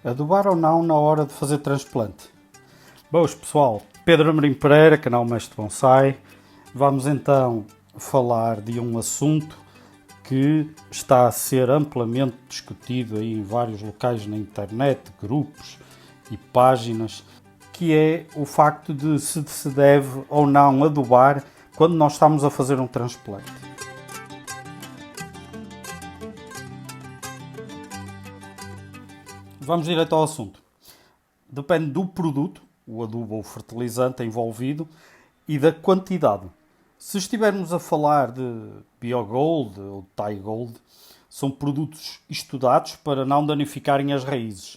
Adubar ou não na hora de fazer transplante? Boas pessoal, Pedro Amorim Pereira, canal Mestre Bonsai. Vamos então falar de um assunto que está a ser amplamente discutido aí em vários locais na internet, grupos e páginas, que é o facto de se deve ou não adubar quando nós estamos a fazer um transplante. Vamos direto ao assunto. Depende do produto, o adubo ou fertilizante envolvido, e da quantidade. Se estivermos a falar de Biogold ou Thai-Gold, são produtos estudados para não danificarem as raízes.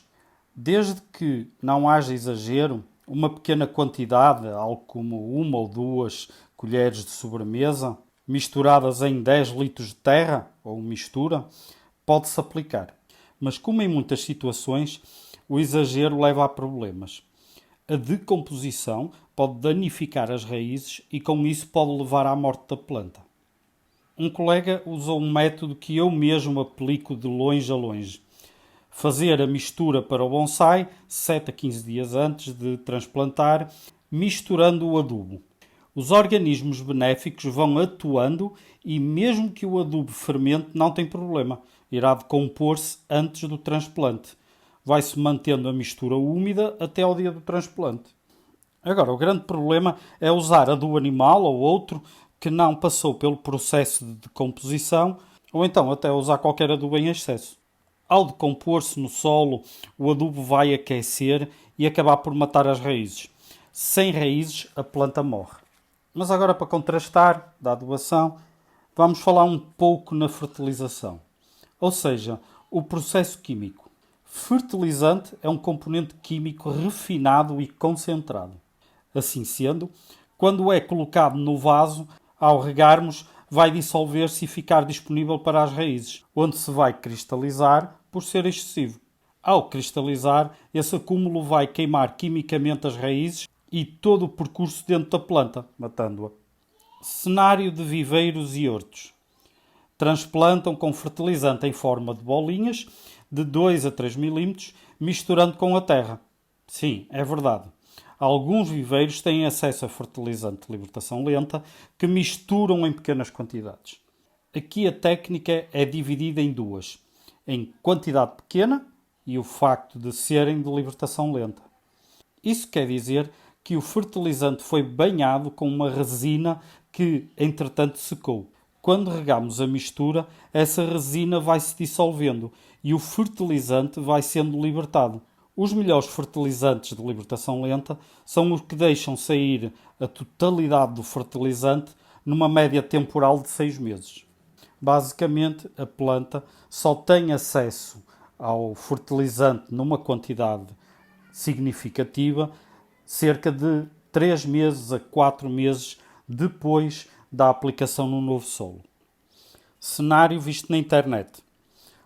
Desde que não haja exagero, uma pequena quantidade, algo como 1 ou 2 colheres de sobremesa, misturadas em 10 litros de terra, ou mistura, pode-se aplicar. Mas como em muitas situações, o exagero leva a problemas. A decomposição pode danificar as raízes e com isso pode levar à morte da planta. Um colega usou um método que eu mesmo aplico de longe a longe. Fazer a mistura para o bonsai 7 a 15 dias antes de transplantar, misturando o adubo. Os organismos benéficos vão atuando e mesmo que o adubo fermente não tem problema. Irá decompor-se antes do transplante. Vai-se mantendo a mistura úmida até ao dia do transplante. Agora, o grande problema é usar adubo animal ou outro que não passou pelo processo de decomposição ou então até usar qualquer adubo em excesso. Ao decompor-se no solo, o adubo vai aquecer e acabar por matar as raízes. Sem raízes, a planta morre. Mas agora, para contrastar da adubação, vamos falar um pouco na fertilização. Ou seja, o processo químico. Fertilizante é um componente químico refinado e concentrado. Assim sendo, quando é colocado no vaso, ao regarmos, vai dissolver-se e ficar disponível para as raízes, onde se vai cristalizar por ser excessivo. Ao cristalizar, esse acúmulo vai queimar quimicamente as raízes e todo o percurso dentro da planta, matando-a. Cenário de viveiros e hortos. Transplantam com fertilizante em forma de bolinhas de 2 a 3 milímetros, misturando com a terra. Sim, é verdade. Alguns viveiros têm acesso a fertilizante de libertação lenta que misturam em pequenas quantidades. Aqui a técnica é dividida em duas, em quantidade pequena e o facto de serem de libertação lenta. Isso quer dizer que o fertilizante foi banhado com uma resina que, entretanto, secou. Quando regamos a mistura, essa resina vai se dissolvendo e o fertilizante vai sendo libertado. Os melhores fertilizantes de libertação lenta são os que deixam sair a totalidade do fertilizante numa média temporal de 6 meses. Basicamente, a planta só tem acesso ao fertilizante numa quantidade significativa cerca de 3 meses a 4 meses depois da aplicação no novo solo. Cenário visto na internet.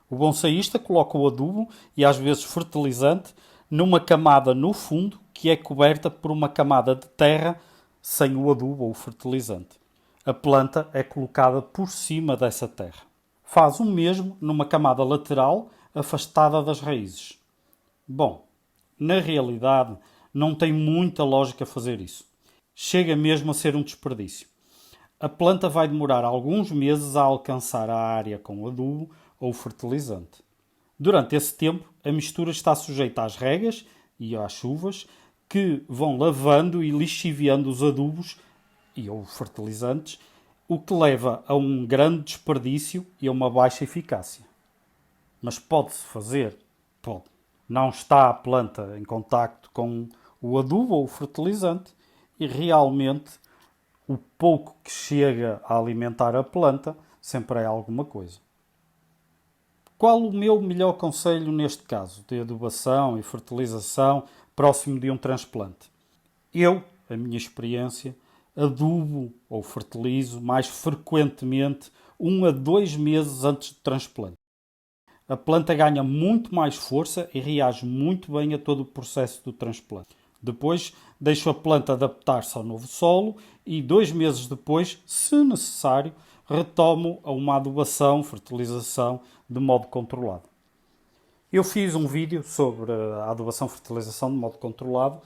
O bonsaísta coloca o adubo e às vezes fertilizante numa camada no fundo que é coberta por uma camada de terra sem o adubo ou o fertilizante. A planta é colocada por cima dessa terra. Faz o mesmo numa camada lateral afastada das raízes. Bom, na realidade não tem muita lógica fazer isso. Chega mesmo a ser um desperdício. A planta vai demorar alguns meses a alcançar a área com adubo ou fertilizante. Durante esse tempo, a mistura está sujeita às regas e às chuvas que vão lavando e lixiviando os adubos e ou fertilizantes, o que leva a um grande desperdício e a uma baixa eficácia. Mas pode-se fazer? Pode. Não está a planta em contacto com o adubo ou o fertilizante e realmente o pouco que chega a alimentar a planta sempre é alguma coisa. Qual o meu melhor conselho neste caso de adubação e fertilização próximo de um transplante? A minha experiência, adubo ou fertilizo mais frequentemente 1 a 2 meses antes do transplante. A planta ganha muito mais força e reage muito bem a todo o processo do transplante. Depois, deixo a planta adaptar-se ao novo solo e 2 meses depois, se necessário, retomo a uma adubação, fertilização de modo controlado. Eu fiz um vídeo sobre a adubação fertilização de modo controlado,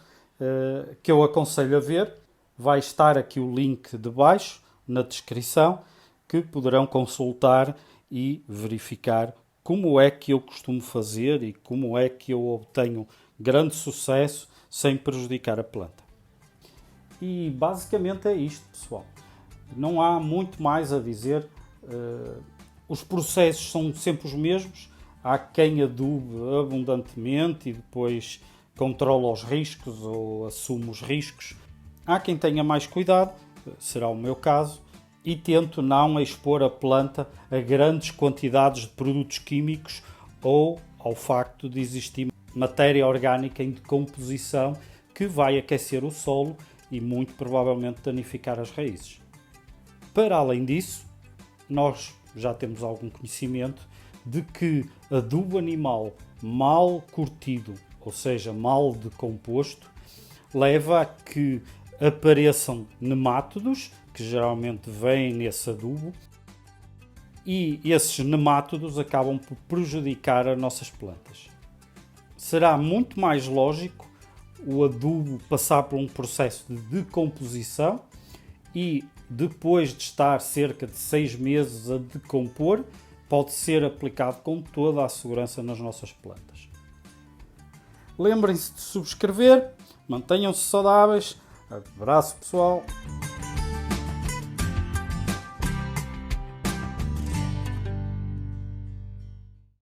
que eu aconselho a ver. Vai estar aqui o link de baixo na descrição, que poderão consultar e verificar como é que eu costumo fazer e como é que eu obtenho grande sucesso sem prejudicar a planta. E basicamente é isto, pessoal. Não há muito mais a dizer. Os processos são sempre os mesmos. Há quem adube abundantemente e depois controla os riscos ou assume os riscos. Há quem tenha mais cuidado, será o meu caso, e tento não expor a planta a grandes quantidades de produtos químicos ou ao facto de existir matéria orgânica em decomposição que vai aquecer o solo e muito provavelmente danificar as raízes. Para além disso, nós já temos algum conhecimento de que adubo animal mal curtido, ou seja, mal decomposto, leva a que apareçam nemátodos, que geralmente vêm nesse adubo, e esses nemátodos acabam por prejudicar as nossas plantas. Será muito mais lógico o adubo passar por um processo de decomposição e depois de estar cerca de 6 meses a decompor, pode ser aplicado com toda a segurança nas nossas plantas. Lembrem-se de subscrever, mantenham-se saudáveis. Abraço, pessoal!